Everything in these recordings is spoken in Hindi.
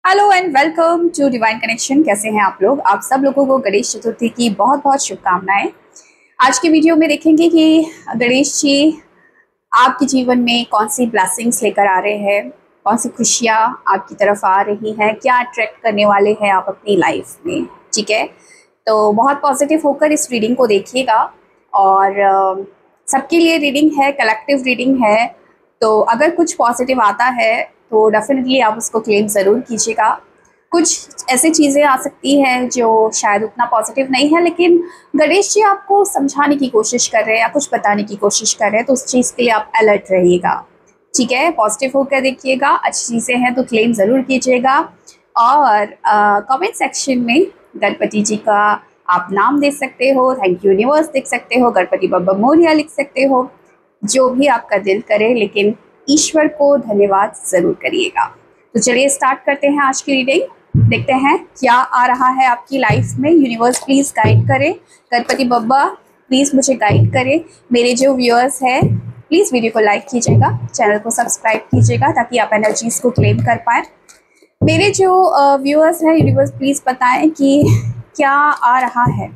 Hello and welcome to divine connection. कैसे हैं आप लोग? आप सब लोगों को गणेश चतुर्थी की बहुत बहुत शुभकामनाएं। आज की वीडियो में देखेंगे कि गणेश जी आपके जीवन में कौन सी ब्लेसिंग्स लेकर आ रहे हैं, कौन सी खुशियाँ आपकी तरफ आ रही हैं, क्या अट्रैक्ट करने वाले हैं आप अपनी लाइफ में। ठीक है, तो बहुत पॉजिटिव होकर इस रीडिंग को देखिएगा। और सबके लिए रीडिंग है, कलेक्टिव रीडिंग है, तो अगर कुछ पॉजिटिव आता है तो डेफिनेटली आप उसको क्लेम ज़रूर कीजिएगा। कुछ ऐसी चीज़ें आ सकती हैं जो शायद उतना पॉजिटिव नहीं है, लेकिन गणेश जी आपको समझाने की कोशिश कर रहे हैं या कुछ बताने की कोशिश कर रहे हैं, तो उस चीज़ के लिए आप अलर्ट रहिएगा। ठीक है, पॉजिटिव होकर देखिएगा, अच्छी चीज़ें हैं तो क्लेम ज़रूर कीजिएगा। और कमेंट सेक्शन में गणपति जी का आप नाम दे सकते हो, थैंक यू यूनिवर्स लिख सकते हो, गणपति बप्पा मोरिया लिख सकते हो, जो भी आपका दिल करे, लेकिन ईश्वर को धन्यवाद ज़रूर करिएगा। तो चलिए स्टार्ट करते हैं आज की रीडिंग। देखते हैं क्या आ रहा है आपकी लाइफ में। यूनिवर्स प्लीज़ गाइड करे, गणपति बप्पा प्लीज़ मुझे गाइड करे। मेरे जो व्यूअर्स हैं प्लीज़ वीडियो को लाइक कीजिएगा, चैनल को सब्सक्राइब कीजिएगा ताकि आप एनर्जीज़ को क्लेम कर पाए। मेरे जो व्यूअर्स हैं, यूनिवर्स प्लीज़ बताएं कि क्या आ रहा है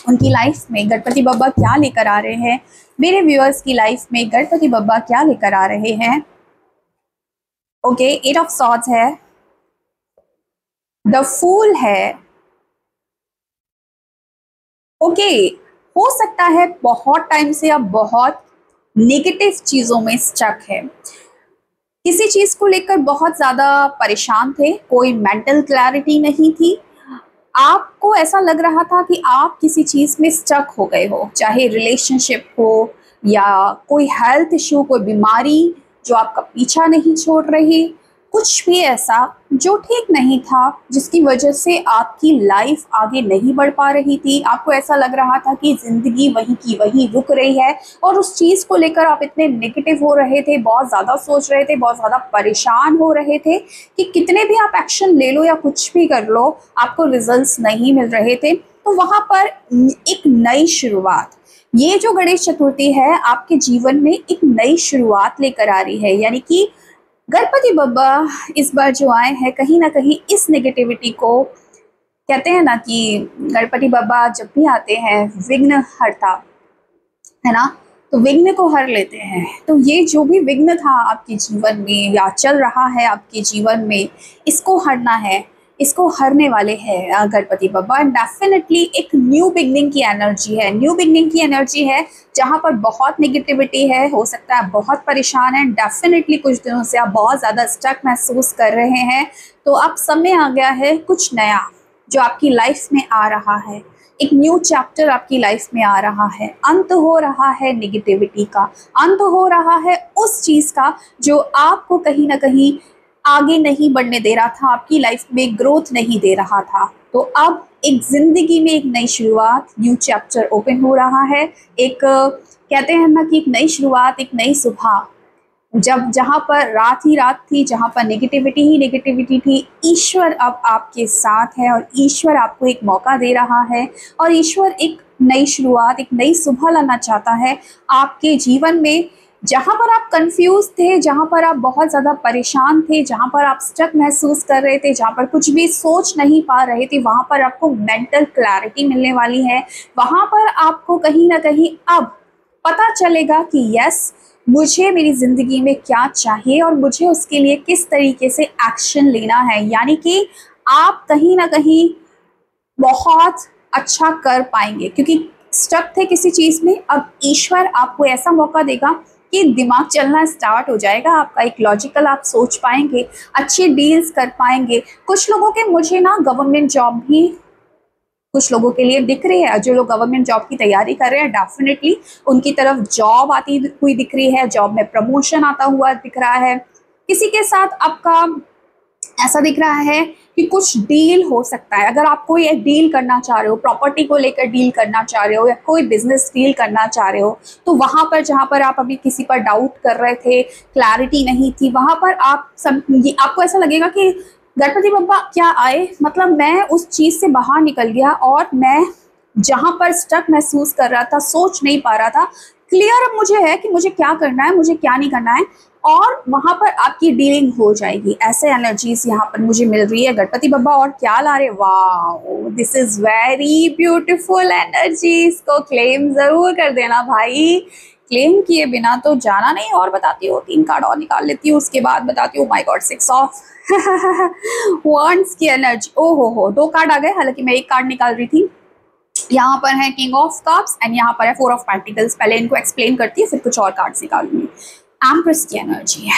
उनकी लाइफ में, गणपति बप्पा क्या लेकर आ रहे हैं। मेरे व्यूअर्स की लाइफ में गणपति बप्पा क्या लेकर आ रहे हैं। ओके, 8 ऑफ सॉर्ड्स है, द फूल है। ओके, हो सकता है बहुत टाइम से आप बहुत नेगेटिव चीज़ों में स्टक है, किसी चीज़ को लेकर बहुत ज़्यादा परेशान थे, कोई मेंटल क्लैरिटी नहीं थी, आपको ऐसा लग रहा था कि आप किसी चीज़ में स्टक हो गए हो, चाहे रिलेशनशिप हो या कोई हेल्थ इशू, कोई बीमारी जो आपका पीछा नहीं छोड़ रही, कुछ भी ऐसा जो ठीक नहीं था, जिसकी वजह से आपकी लाइफ आगे नहीं बढ़ पा रही थी। आपको ऐसा लग रहा था कि ज़िंदगी वहीं की वहीं रुक रही है और उस चीज़ को लेकर आप इतने नेगेटिव हो रहे थे, बहुत ज़्यादा सोच रहे थे, बहुत ज़्यादा परेशान हो रहे थे कि कितने भी आप एक्शन ले लो या कुछ भी कर लो, आपको रिजल्ट्स नहीं मिल रहे थे। तो वहाँ पर एक नई शुरुआत, ये जो गणेश चतुर्थी है आपके जीवन में एक नई शुरुआत लेकर आ रही है। यानी कि गणपति बप्पा इस बार जो आए हैं, कहीं ना कहीं इस नेगेटिविटी को, कहते हैं ना कि गणपति बप्पा जब भी आते हैं विघ्न हरता है ना, तो विघ्न को हर लेते हैं। तो ये जो भी विघ्न था आपके जीवन में या चल रहा है आपके जीवन में, इसको हरना है, इसको हरने वाले हैं गणपति बप्पा। डेफिनेटली एक न्यू बिगनिंग की एनर्जी है, न्यू बिगनिंग की एनर्जी है। जहाँ पर बहुत नेगेटिविटी है, हो सकता है बहुत परेशान है, डेफिनेटली कुछ दिनों से आप बहुत ज़्यादा स्टक महसूस कर रहे हैं, तो अब समय आ गया है कुछ नया जो आपकी लाइफ में आ रहा है। एक न्यू चैप्टर आपकी लाइफ में आ रहा है, अंत हो रहा है नेगेटिविटी का, अंत हो रहा है उस चीज़ का जो आपको कहीं ना कहीं आगे नहीं बढ़ने दे रहा था, आपकी लाइफ में ग्रोथ नहीं दे रहा था। तो अब एक जिंदगी में एक नई शुरुआत, न्यू चैप्टर ओपन हो रहा है। एक कहते हैं ना कि एक नई शुरुआत, एक नई सुबह, जब जहाँ पर रात ही रात थी, जहाँ पर नेगेटिविटी ही नेगेटिविटी थी, ईश्वर अब आपके साथ है और ईश्वर आपको एक मौका दे रहा है और ईश्वर एक नई शुरुआत, एक नई सुबह लाना चाहता है आपके जीवन में। जहाँ पर आप कंफ्यूज थे, जहाँ पर आप बहुत ज़्यादा परेशान थे, जहाँ पर आप स्टक महसूस कर रहे थे, जहाँ पर कुछ भी सोच नहीं पा रहे थे, वहाँ पर आपको मेंटल क्लैरिटी मिलने वाली है। वहाँ पर आपको कहीं ना कहीं अब पता चलेगा कि यस, मुझे मेरी ज़िंदगी में क्या चाहिए और मुझे उसके लिए किस तरीके से एक्शन लेना है। यानी कि आप कहीं ना कहीं बहुत अच्छा कर पाएंगे, क्योंकि स्टक थे किसी चीज़ में, अब ईश्वर आपको ऐसा मौका देगा कि दिमाग चलना स्टार्ट हो जाएगा आपका, एक लॉजिकल आप सोच पाएंगे, अच्छे डील्स कर पाएंगे। कुछ लोगों के मुझे ना गवर्नमेंट जॉब भी कुछ लोगों के लिए दिख रही है, जो लोग गवर्नमेंट जॉब की तैयारी कर रहे हैं, डेफिनेटली उनकी तरफ जॉब आती हुई दिख रही है, जॉब में प्रमोशन आता हुआ दिख रहा है। किसी के साथ आपका ऐसा दिख रहा है कि कुछ डील हो सकता है, अगर आप कोई एक डील करना चाह रहे हो, प्रॉपर्टी को लेकर डील करना चाह रहे हो या कोई बिजनेस डील करना चाह रहे हो, तो वहाँ पर जहाँ पर आप अभी किसी पर डाउट कर रहे थे, क्लैरिटी नहीं थी, वहाँ पर आपको ऐसा लगेगा कि गणपति बप्पा क्या आए, मतलब मैं उस चीज़ से बाहर निकल गया और मैं जहाँ पर स्टक महसूस कर रहा था, सोच नहीं पा रहा था, क्लियर अब मुझे है कि मुझे क्या करना है, मुझे क्या नहीं करना है। और वहां पर आपकी डीलिंग हो जाएगी। ऐसे एनर्जीज यहाँ पर मुझे मिल रही है गणपति बब्बा। और क्या ला रहे, वाह, this is very beautiful energy. इसको क्लेम जरूर कर देना भाई, क्लेम किए बिना तो जाना नहीं। और बताती हूँ, 3 कार्ड और निकाल लेती हूँ, उसके बाद बताती हूँ। माय गॉड, 6 ऑफ वॉन्ड्स की एनर्जी। ओ हो, 2 कार्ड आ गए, हालांकि मैं 1 कार्ड निकाल रही थी। यहाँ पर है किंग ऑफ कप्स एंड यहाँ पर है 4 ऑफ पेंटिकल्स। पहले इनको एक्सप्लेन करती है, फिर कुछ और कार्ड्स निकालूंगी। एम्प्रेस की एनर्जी है।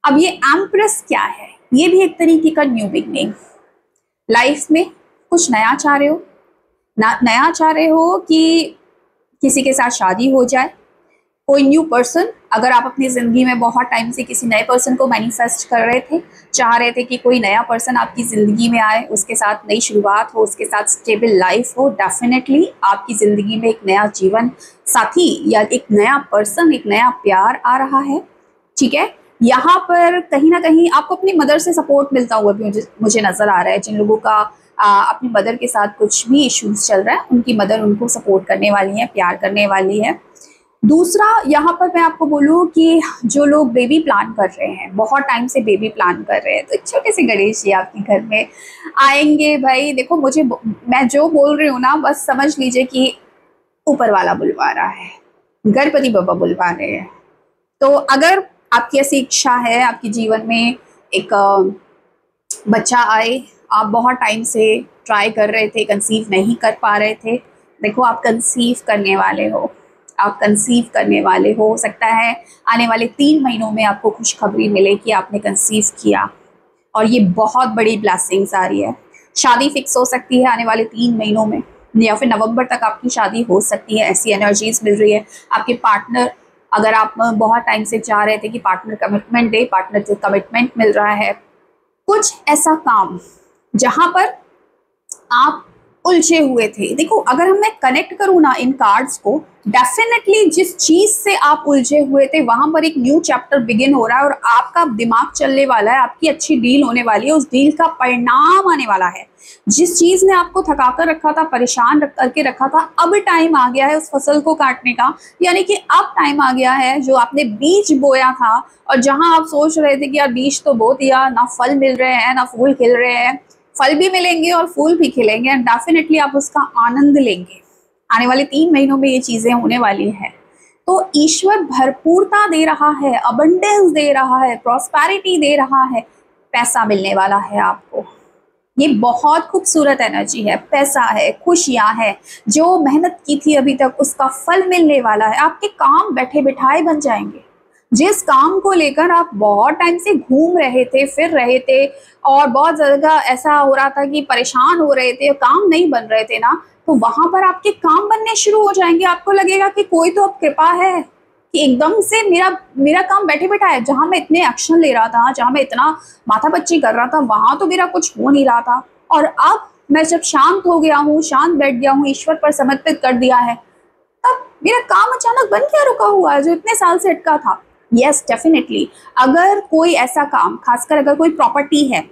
अब ये एम्प्रेस क्या है, ये भी एक तरीके का न्यू बिगनिंग। लाइफ में कुछ नया चाह रहे हो, नया चाह रहे हो कि किसी के साथ शादी हो जाए, कोई न्यू पर्सन। अगर आप अपनी जिंदगी में बहुत टाइम से किसी नए पर्सन को मैनिफेस्ट कर रहे थे, चाह रहे थे कि कोई नया पर्सन आपकी जिंदगी में आए, उसके साथ नई शुरुआत हो, उसके साथ स्टेबल लाइफ हो, डेफिनेटली आपकी जिंदगी में एक नया जीवन साथी या एक नया पर्सन, एक नया प्यार आ रहा है। ठीक है, यहाँ पर कहीं ना कहीं आपको अपनी मदर से सपोर्ट मिलता हुआ भी मुझे नजर आ रहा है। जिन लोगों का अपनी मदर के साथ कुछ भी इश्यूज चल रहा है, उनकी मदर उनको सपोर्ट करने वाली है, प्यार करने वाली है। दूसरा, यहाँ पर मैं आपको बोलूँ कि जो लोग बेबी प्लान कर रहे हैं, बहुत टाइम से बेबी प्लान कर रहे हैं, तो छोटे से गणेश जी आपके घर में आएंगे भाई। देखो, मैं जो बोल रही हूँ ना, बस समझ लीजिए कि ऊपर वाला बुलवा रहा है, गणपति बाबा बुलवा रहे हैं। तो अगर आपकी ऐसी इच्छा है, आपके जीवन में एक बच्चा आए, आप बहुत टाइम से ट्राई कर रहे थे, कंसीव नहीं कर पा रहे थे, देखो आप कंसीव करने वाले हो। आप कंसीव करने वाले हो सकता है आने वाले 3 महीनों में आपको खुशखबरी मिले कि आपने कंसीव किया, और ये बहुत बड़ी ब्लेसिंग्स आ रही है। शादी फिक्स हो सकती है आने वाले 3 महीनों में, या फिर नवंबर तक आपकी शादी हो सकती है, ऐसी एनर्जीज मिल रही है। आपके पार्टनर, अगर आप बहुत टाइम से चाह रहे थे कि पार्टनर कमिटमेंट दे, पार्टनर से कमिटमेंट मिल रहा है। कुछ ऐसा काम जहां पर आप उलझे हुए थे। देखो, अगर मैं कनेक्ट करूँ ना इन कार्ड्स को, डेफिनेटली जिस चीज से आप उलझे हुए थे वहां पर एक न्यू चैप्टर बिगिन हो रहा है, और आपका दिमाग चलने वाला है, आपकी अच्छी डील होने वाली है, उस डील का परिणाम आने वाला है। जिस चीज ने आपको थका कर रखा था, परेशान करके रखा था, अब टाइम आ गया है उस फसल को काटने का। यानी कि अब टाइम आ गया है, जो आपने बीज बोया था और जहां आप सोच रहे थे कि यार बीज तो बो दिया, ना फल मिल रहे हैं ना फूल खिल रहे हैं, फल भी मिलेंगे और फूल भी खिलेंगे, एंड डेफिनेटली आप उसका आनंद लेंगे। आने वाले 3 महीनों में ये चीजें होने वाली हैं। तो ईश्वर भरपूरता दे रहा है, अबंडेंस दे रहा है, प्रॉस्पेरिटी दे रहा है, पैसा मिलने वाला है आपको। ये बहुत खूबसूरत एनर्जी है। पैसा है, खुशियां है, जो मेहनत की थी अभी तक उसका फल मिलने वाला है। आपके काम बैठे बिठाए बन जाएंगे। जिस काम को लेकर आप बहुत टाइम से घूम रहे थे, फिर रहे थे, और बहुत जगह ऐसा हो रहा था कि परेशान हो रहे थे, काम नहीं बन रहे थे ना, तो वहां पर आपके काम बनने शुरू हो जाएंगे। आपको लगेगा कि कोई तो अब कृपा है कि एकदम से मेरा काम बैठे बैठा है। जहां मैं इतने एक्शन ले रहा था, जहां मैं इतना माथापच्ची कर रहा था, वहां तो मेरा कुछ हो नहीं रहा था, और अब मैं जब शांत हो गया हूँ, शांत बैठ गया हूँ, ईश्वर पर समर्पित कर दिया है, तब मेरा काम अचानक बन क्या रुका हुआ है जो इतने साल से अटका था। Yes, definitely. अगर कोई ऐसा काम, खासकर अगर कोई प्रॉपर्टी है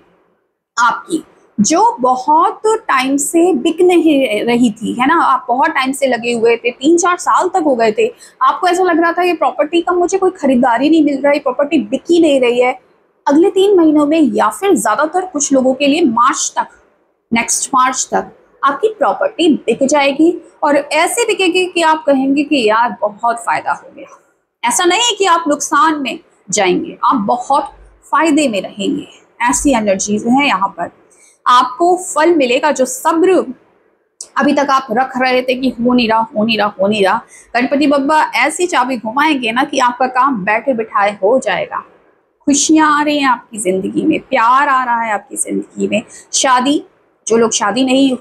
आपकी जो बहुत टाइम से बिक नहीं रही थी, है ना, आप बहुत टाइम से लगे हुए थे, 3-4 साल तक हो गए थे, आपको ऐसा लग रहा था ये प्रॉपर्टी का मुझे कोई खरीदारी नहीं मिल रहा है, प्रॉपर्टी बिक ही नहीं रही है, अगले 3 महीनों में या फिर ज्यादातर कुछ लोगों के लिए मार्च तक, नेक्स्ट मार्च तक आपकी प्रॉपर्टी बिक जाएगी, और ऐसे बिकेगी कि आप कहेंगे कि यार बहुत फायदा हो गया। ऐसा नहीं है कि आप नुकसान में जाएंगे, आप बहुत फायदे में रहेंगे। ऐसी एनर्जीज हैं यहाँ पर। आपको फल मिलेगा, जो सब्र अभी तक आप रख रहे थे कि हो नहीं रहा, हो नहीं रहा, हो नहीं रहा, गणपति बब्बा ऐसी चाबी घुमाएंगे ना कि आपका काम बैठे बिठाए हो जाएगा। खुशियां आ रही हैं आपकी जिंदगी में, प्यार आ रहा है आपकी जिंदगी में। शादी, जो लोग शादी नहीं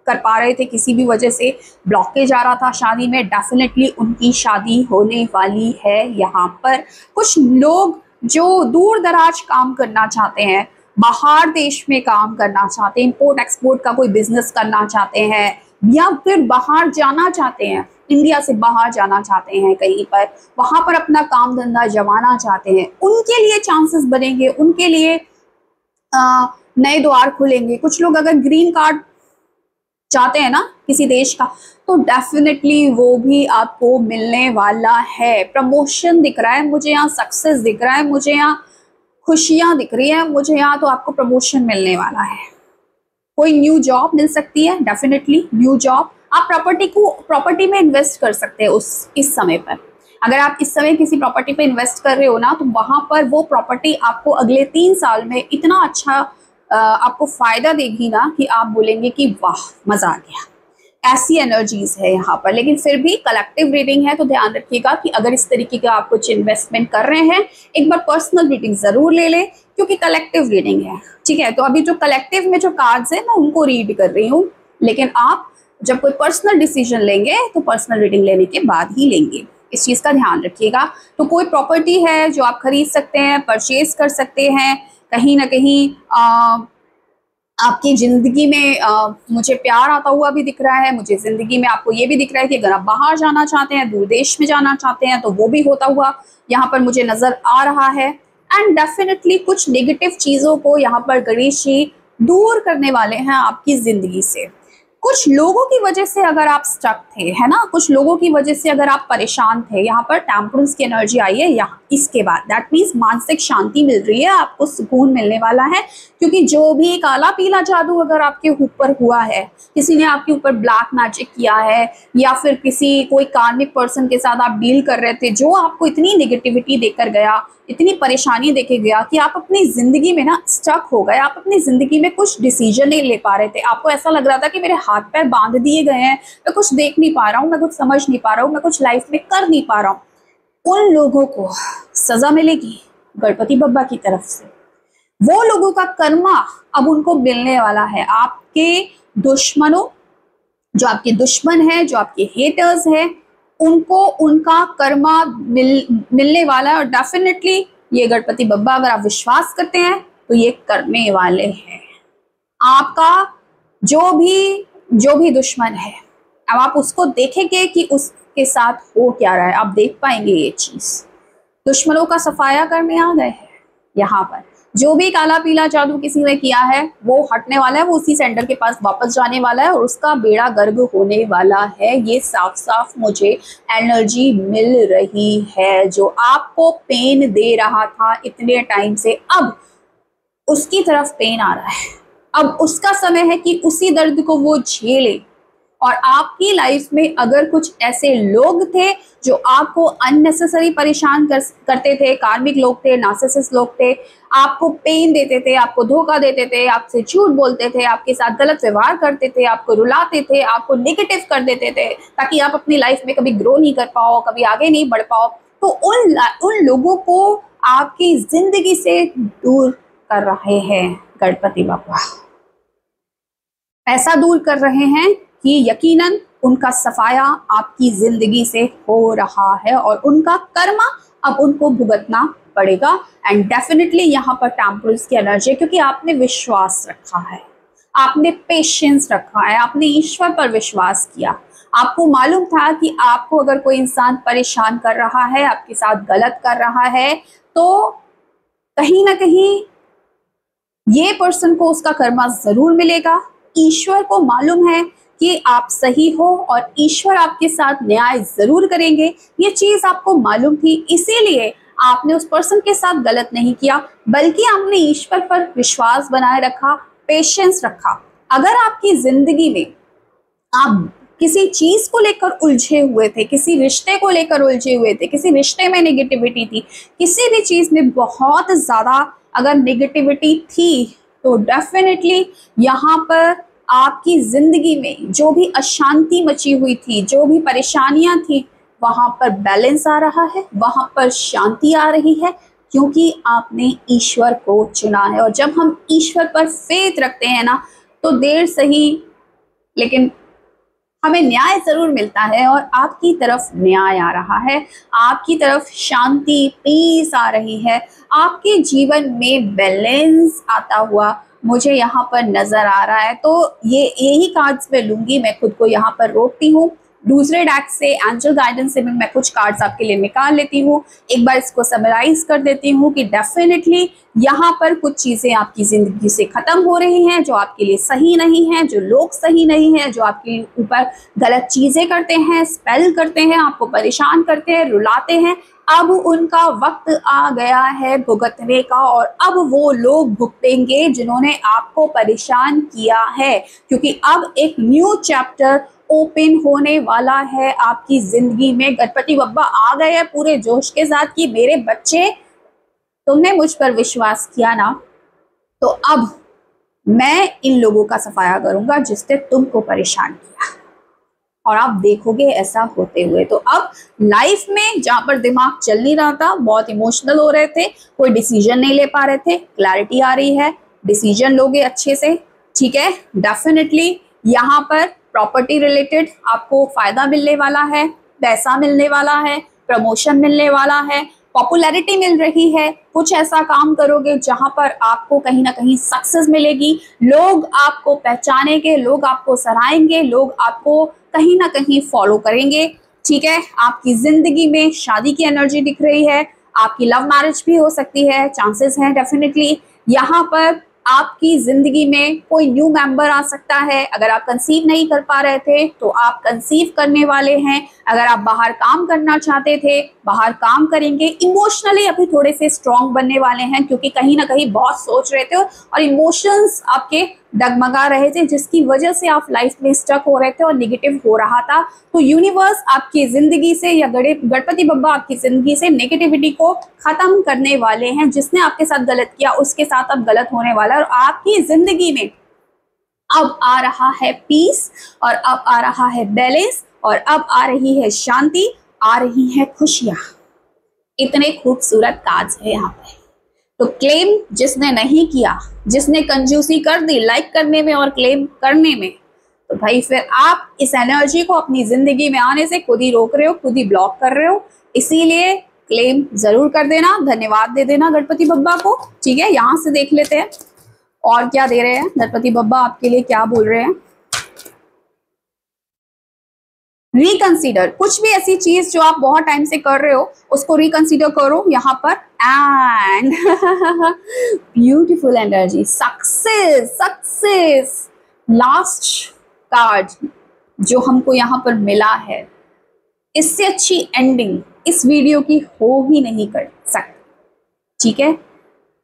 कर पा रहे थे, किसी भी वजह से ब्लॉकेज आ रहा था शादी में, डेफिनेटली उनकी शादी होने वाली है। यहाँ पर कुछ लोग जो दूर दराज काम करना चाहते हैं, बाहर देश में काम करना चाहते हैं, इंपोर्ट एक्सपोर्ट का कोई बिजनेस करना चाहते हैं, या फिर बाहर जाना चाहते हैं, इंडिया से बाहर जाना चाहते हैं कहीं पर, वहां पर अपना काम धंधा जमाना चाहते हैं, उनके लिए चांसेस बनेंगे, उनके लिए नए द्वार खुलेंगे। कुछ लोग अगर ग्रीन कार्ड चाहते हैं ना किसी देश का, तो डेफिनेटली वो भी आपको मिलने वाला है। प्रमोशन दिख रहा है मुझे यहाँ, सक्सेस दिख रहा है मुझे यहाँ, खुशियां दिख रही है मुझे यहाँ, तो आपको प्रमोशन मिलने वाला है। कोई न्यू जॉब मिल सकती है, डेफिनेटली न्यू जॉब। आप प्रॉपर्टी में इन्वेस्ट कर सकते हैं इस समय पर। अगर आप इस समय किसी प्रॉपर्टी पे इन्वेस्ट कर रहे हो ना, तो वहां पर वो प्रॉपर्टी आपको अगले 3 साल में इतना अच्छा आपको फायदा देगी ना कि आप बोलेंगे कि वाह मजा आ गया। ऐसी एनर्जीज है यहाँ पर। लेकिन फिर भी कलेक्टिव रीडिंग है, तो ध्यान रखिएगा कि अगर इस तरीके का आप कुछ इन्वेस्टमेंट कर रहे हैं, एक बार पर्सनल रीडिंग जरूर ले लें, क्योंकि कलेक्टिव रीडिंग है। ठीक है, तो अभी जो कलेक्टिव में जो कार्ड्स है मैं उनको रीड कर रही हूँ, लेकिन आप जब कोई पर्सनल डिसीजन लेंगे तो पर्सनल रीडिंग लेने के बाद ही लेंगे, इस चीज का ध्यान रखिएगा। तो कोई प्रॉपर्टी है जो आप खरीद सकते हैं, परचेज कर सकते हैं, कहीं ना कहीं आपकी जिंदगी में मुझे प्यार आता हुआ भी दिख रहा है, मुझे जिंदगी में आपको ये भी दिख रहा है कि अगर आप बाहर जाना चाहते हैं, दूर देश में जाना चाहते हैं, तो वो भी होता हुआ यहाँ पर मुझे नजर आ रहा है। एंड डेफिनेटली कुछ नेगेटिव चीजों को यहाँ पर गणेश जी दूर करने वाले हैं आपकी जिंदगी से। कुछ लोगों की वजह से अगर आप स्टक थे, है ना, कुछ लोगों की वजह से अगर आप परेशान थे, यहाँ पर टेम्परेंस की एनर्जी आई है यहाँ। इसके बाद दैट मीन्स मानसिक शांति मिल रही है आपको, सुकून मिलने वाला है। क्योंकि जो भी काला पीला जादू अगर आपके ऊपर हुआ है, किसी ने आपके ऊपर ब्लैक मैजिक किया है, या फिर कोई कार्मिक पर्सन के साथ आप डील कर रहे थे जो आपको इतनी नेगेटिविटी देकर गया, इतनी परेशानी देके गया कि आप अपनी जिंदगी में ना स्टक हो गए। आप अपनी जिंदगी में कुछ डिसीजन नहीं ले पा रहे थे। आपको ऐसा लग रहा था कि मेरे हाथ पैर बांध दिए गए हैं, मैं कुछ देख नहीं पा रहा हूँ, मैं कुछ समझ नहीं पा रहा हूँ, मैं कुछ लाइफ में कर नहीं पा रहा हूँ। उन लोगों को सजा मिलेगी गणपति बप्पा की तरफ से। वो लोगों का कर्मा अब उनको मिलने वाला है। आपके दुश्मनों, जो आपके दुश्मन है, जो आपके हेटर्स हैं, उनको उनका कर्मा मिलने वाला है। और डेफिनेटली ये गणपति बप्पा अगर आप विश्वास करते हैं तो ये करने वाले हैं। आपका जो भी दुश्मन है, अब आप उसको देखेंगे कि उसके साथ हो क्या रहा है, आप देख पाएंगे ये चीज। दुश्मनों का सफाया करने आ गए हैं यहाँ पर। जो भी काला पीला जादू किसी ने किया है वो हटने वाला है, वो उसी सेंटर के पास वापस जाने वाला है और उसका बेड़ा गर्क होने वाला है। ये साफ साफ मुझे एनर्जी मिल रही है। जो आपको पेन दे रहा था इतने टाइम से, अब उसकी तरफ पेन आ रहा है। अब उसका समय है कि उसी दर्द को वो झेले। और आपकी लाइफ में अगर कुछ ऐसे लोग थे जो आपको अननेसेसरी परेशान करते थे, कार्मिक लोग थे, नार्सिसिस्ट लोग थे, आपको पेन देते थे, आपको धोखा देते थे, आपसे झूठ बोलते थे, आपके साथ गलत व्यवहार करते थे, आपको रुलाते थे, आपको नेगेटिव कर देते थे ताकि आप अपनी लाइफ में कभी ग्रो नहीं कर पाओ, कभी आगे नहीं बढ़ पाओ, तो उन लोगों को आपकी जिंदगी से दूर कर रहे हैं गणपति बप्पा। ऐसा दूर कर रहे हैं कि यकीनन उनका सफाया आपकी जिंदगी से हो रहा है और उनका कर्मा अब उनको भुगतना पड़ेगा। एंड डेफिनेटली यहाँ पर टेम्परेंस की एनर्जी, क्योंकि आपने विश्वास रखा है, आपने पेशेंस रखा है, आपने ईश्वर पर विश्वास किया। आपको मालूम था कि आपको अगर कोई इंसान परेशान कर रहा है, आपके साथ गलत कर रहा है, तो कहीं ना कहीं ये पर्सन को उसका कर्मा जरूर मिलेगा। ईश्वर को मालूम है कि आप सही हो और ईश्वर आपके साथ न्याय जरूर करेंगे। ये चीज आपको मालूम थी, इसीलिए आपने उस पर्सन के साथ गलत नहीं किया, बल्कि आपने ईश्वर पर विश्वास बनाए रखा, पेशेंस रखा। अगर आपकी जिंदगी में आप किसी चीज को लेकर उलझे हुए थे, किसी रिश्ते को लेकर उलझे हुए थे, किसी रिश्ते में नेगेटिविटी थी, किसी भी चीज में बहुत ज्यादा अगर नेगेटिविटी थी, तो डेफिनेटली यहाँ पर आपकी जिंदगी में जो भी अशांति मची हुई थी, जो भी परेशानियां थी, वहां पर बैलेंस आ रहा है, वहां पर शांति आ रही है, क्योंकि आपने ईश्वर को चुना है। और जब हम ईश्वर पर फेथ रखते हैं ना, तो देर सही लेकिन हमें न्याय जरूर मिलता है और आपकी तरफ न्याय आ रहा है, आपकी तरफ शांति, पीस आ रही है, आपके जीवन में बैलेंस आता हुआ मुझे यहाँ पर नजर आ रहा है। तो ये यही कार्ड्स मैं लूंगी, मैं खुद को यहाँ पर रोकती हूँ दूसरे डेक से एंजल गाइडेंस से भी मैं कुछ कार्ड्स आपके लिए निकाल लेती हूँ। एक बार इसको समराइज कर देती हूँ कि डेफिनेटली यहाँ पर कुछ चीजें आपकी जिंदगी से खत्म हो रही हैं जो आपके लिए सही नहीं है, जो लोग सही नहीं है, जो आपके ऊपर गलत चीजें करते हैं, स्पेल करते हैं, आपको परेशान करते हैं, रुलाते हैं। अब उनका वक्त आ गया है भुगतने का, और अब वो लोग भुगतेंगे जिन्होंने आपको परेशान किया है, क्योंकि अब एक न्यू चैप्टर ओपन होने वाला है आपकी जिंदगी में। गणपति बप्पा आ गए हैं पूरे जोश के साथ कि मेरे बच्चे, तुमने मुझ पर विश्वास किया ना, तो अब मैं इन लोगों का सफाया करूंगा जिसने तुमको परेशान किया, और आप देखोगे ऐसा होते हुए। तो अब लाइफ में जहां पर दिमाग चल नहीं रहा था, बहुत इमोशनल हो रहे थे, कोई डिसीजन नहीं ले पा रहे थे, क्लैरिटी आ रही है, डिसीजन लोगे अच्छे से, ठीक है। डेफिनेटली यहाँ पर प्रॉपर्टी रिलेटेड आपको फायदा मिलने वाला है, पैसा मिलने वाला है, प्रमोशन मिलने वाला है, पॉपुलैरिटी मिल रही है। कुछ ऐसा काम करोगे जहां पर आपको कहीं ना कहीं सक्सेस मिलेगी, लोग आपको पहचानेंगे, लोग आपको सराहेंगे, लोग आपको कहीं ना कहीं फॉलो करेंगे, ठीक है। आपकी जिंदगी में शादी की एनर्जी दिख रही है, आपकी लव मैरिज भी हो सकती है, चांसेस हैं डेफिनेटली। यहाँ पर आपकी जिंदगी में कोई न्यू मेंबर आ सकता है। अगर आप कंसीव नहीं कर पा रहे थे तो आप कंसीव करने वाले हैं। अगर आप बाहर काम करना चाहते थे, बाहर काम करेंगे। इमोशनली अभी थोड़े से स्ट्रांग बनने वाले हैं, क्योंकि कहीं ना कहीं बहुत सोच रहे थे और इमोशंस आपके डगमगा रहे थे, जिसकी वजह से आप लाइफ में स्टक हो रहे थे और निगेटिव हो रहा था। तो यूनिवर्स आपकी जिंदगी से या गणपति बप्पा आपकी जिंदगी से नेगेटिविटी को खत्म करने वाले हैं। जिसने आपके साथ गलत किया उसके साथ अब गलत होने वाला है, और आपकी जिंदगी में अब आ रहा है पीस, और अब आ रहा है बैलेंस, और अब आ रही है शांति, आ रही है खुशियां। इतने खूबसूरत कार्ड्स है यहाँ पे। तो क्लेम जिसने नहीं किया, जिसने कंजूसी कर दी लाइक करने में और क्लेम करने में, तो भाई फिर आप इस एनर्जी को अपनी जिंदगी में आने से खुद ही रोक रहे हो, खुद ही ब्लॉक कर रहे हो। इसीलिए क्लेम जरूर कर देना, धन्यवाद दे देना गणपति बप्पा को, ठीक है। यहाँ से देख लेते हैं और क्या दे रहे हैं गणपति बप्पा आपके लिए, क्या बोल रहे हैं। रिकंसीडर, कुछ भी ऐसी चीज जो आप बहुत टाइम से कर रहे हो उसको रिकंसीडर करो यहाँ पर। And beautiful energy, success, success. Last card जो हमको यहाँ पर मिला है, इससे अच्छी एंडिंग इस वीडियो की हो ही नहीं कर सकती, ठीक है।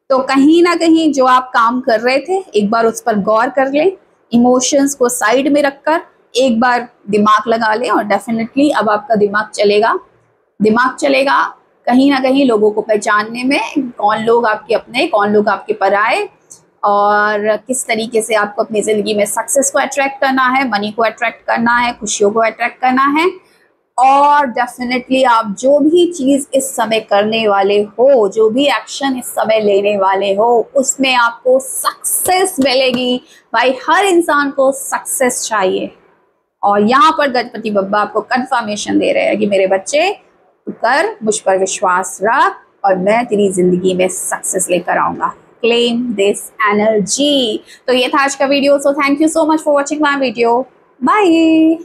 तो कहीं ना कहीं जो आप काम कर रहे थे एक बार उस पर गौर कर लें, इमोशंस को साइड में रखकर एक बार दिमाग लगा लें, और डेफिनेटली अब आपका दिमाग चलेगा कहीं ना कहीं लोगों को पहचानने में, कौन लोग आपके अपने, कौन लोग आपके पराए, और किस तरीके से आपको अपनी जिंदगी में सक्सेस को अट्रैक्ट करना है, मनी को अट्रैक्ट करना है, खुशियों को अट्रैक्ट करना है। और डेफिनेटली आप जो भी चीज़ इस समय करने वाले हो, जो भी एक्शन इस समय लेने वाले हो, उसमें आपको सक्सेस मिलेगी। भाई हर इंसान को सक्सेस चाहिए, और यहाँ पर गणपति बप्पा आपको कंफर्मेशन दे रहे हैं कि मेरे बच्चे तू कर, मुझ पर विश्वास रख, और मैं तेरी जिंदगी में सक्सेस लेकर आऊंगा। Claim this energy. तो ये था आज का video. So thank you so much for watching my video. Bye.